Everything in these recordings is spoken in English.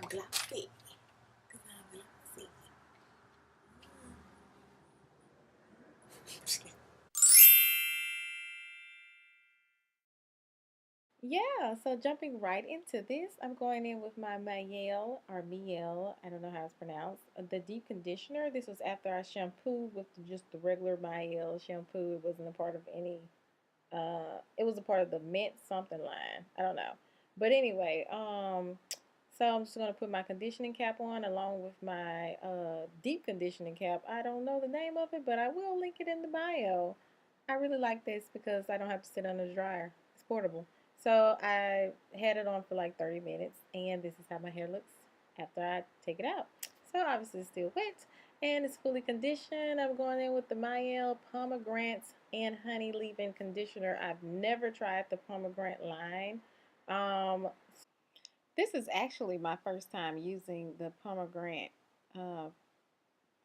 glossy. Yeah, so jumping right into this, I'm going in with my mielle or mielle, I don't know how it's pronounced, the deep conditioner. This was after I shampooed with just the regular mielle shampoo. It wasn't a part of any, it was a part of the mint something line. I don't know. But anyway, so I'm just going to put my conditioning cap on along with my deep conditioning cap. I don't know the name of it, but I will link it in the bio. I really like this because I don't have to sit under the dryer. It's portable. So I had it on for like 30 minutes, and this is how my hair looks after I take it out. So obviously it's still wet, and it's fully conditioned. I'm going in with the mielle pomegranate and honey leave-in conditioner. I've never tried the pomegranate line. Um, this is actually my first time using the pomegranate uh,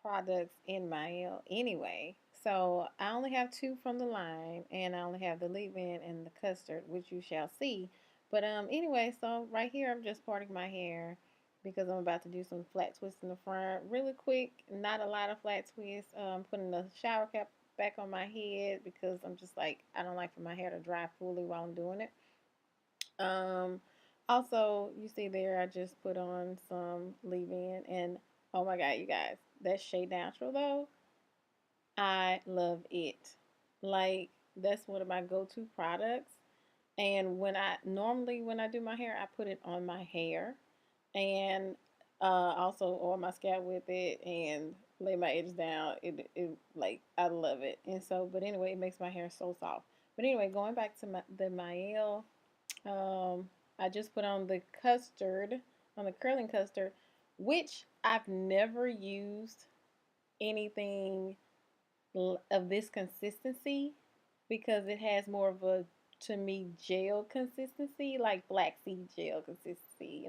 products in mielle anyway. So I only have two from the line, and I only have the leave-in and the custard, which you shall see. But anyway, so right here I'm just parting my hair because I'm about to do some flat twists in the front, really quick. Not a lot of flat twists. Putting the shower cap back on my head because I'm just like I don't like for my hair to dry fully while I'm doing it. Um, Also, you see there, I just put on some leave-in, and oh my God, you guys, that Shea Natural though, I love it. Like that's one of my go-to products. And when I do my hair, I put it on my hair and also on my scalp with it and lay my edges down. It like I love it. And so, but anyway, it makes my hair so soft. But anyway, going back to the Mielle I just put on the custard, on the curling custard, which I've never used anything of this consistency because it has more of a, to me, gel consistency, like flaxseed gel consistency.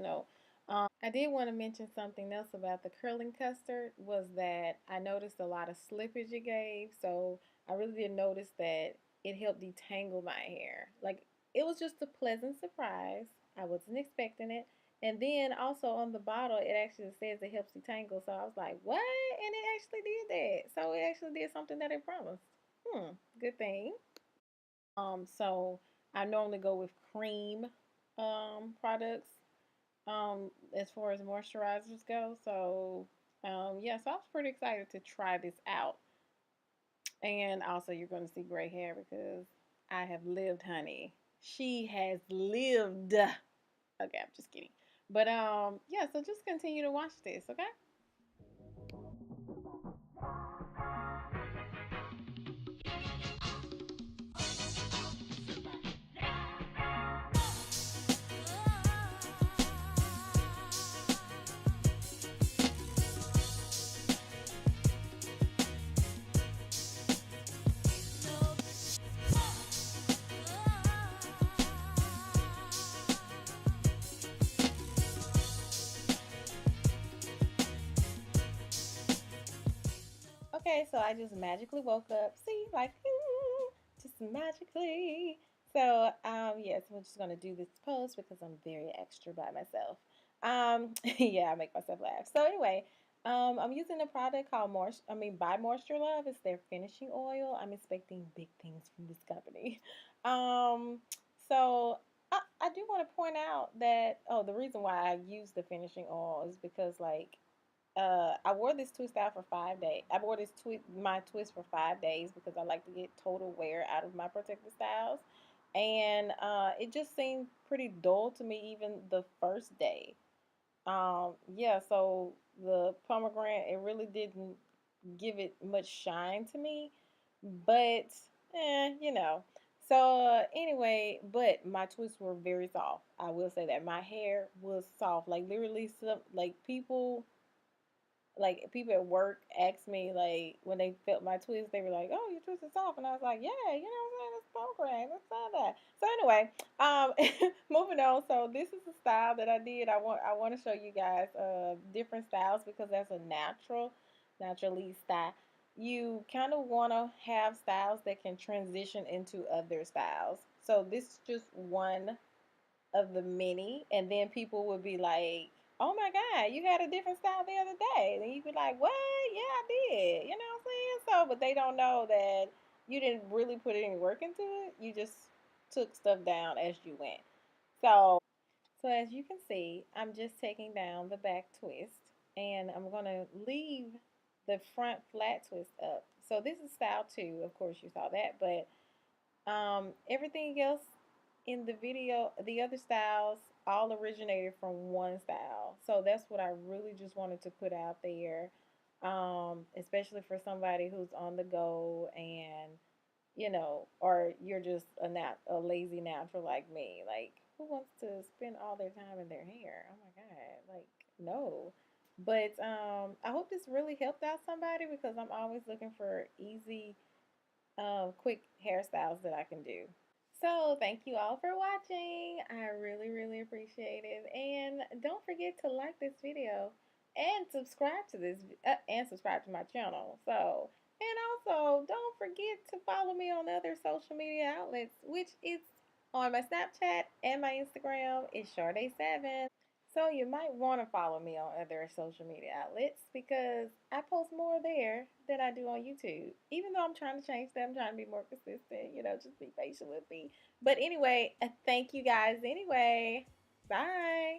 I did want to mention something else about the curling custard was that I noticed a lot of slippage it gave. So I really did notice that it helped detangle my hair. Like it was just a pleasant surprise. I wasn't expecting it. And then also on the bottle, it actually says it helps detangle. So I was like, what? And it actually did that. So it actually did something that it promised. Good thing. So I normally go with cream products as far as moisturizers go. So yeah, so I was pretty excited to try this out. And also you're going to see gray hair because I have lived, honey. She has lived. Okay, I'm just kidding. But yeah, so just continue to watch this, okay? Okay, so I just magically woke up. See, like, just magically. So, yes, we're just gonna do this post because I'm very extra by myself. Yeah, I make myself laugh. So anyway, I'm using a product called by Moisture Love. It's their finishing oil. I'm expecting big things from this company. Um, so I do want to point out that the reason why I use the finishing oil is because like I wore this twist out for 5 days. I wore my twist for 5 days because I like to get total wear out of my protective styles, and it just seemed pretty dull to me even the first day. Yeah, so the pomegranate it really didn't give it much shine to me, but you know. So anyway, but my twists were very soft. I will say that my hair was soft, like literally, some like people at work asked me like when they felt my twist, they were like, "Oh, your twist is off," and I was like, "Yeah, you know what I'm saying? It's program. Let's try that." So anyway, moving on. So this is the style that I did. I want to show you guys different styles because that's a naturally style. You kind of want to have styles that can transition into other styles. So this is just one of the many, and then people would be like oh my God, you had a different style the other day. And you be like, what? Yeah, I did. You know what I'm saying? So, but they don't know that you didn't really put any work into it. You just took stuff down as you went. So as you can see, I'm just taking down the back twist and I'm going to leave the front flat twist up. So this is style 2, of course you saw that, but everything else in the video, the other styles all originated from one style. So that's what I really just wanted to put out there, especially for somebody who's on the go and or you're just a lazy natural like me. Like, who wants to spend all their time in their hair? Oh my God, like no. But I hope this really helped out somebody because I'm always looking for easy, quick hairstyles that I can do. So, thank you all for watching. I really, really appreciate it. And don't forget to like this video and subscribe to and subscribe to my channel. So, and also don't forget to follow me on other social media outlets, which is on my Snapchat and my Instagram. It's Sharday7. So you might want to follow me on other social media outlets because I post more there than I do on YouTube. Even though I'm trying to change that, I'm trying to be more consistent, just be patient with me. But anyway, thank you guys anyway. Bye.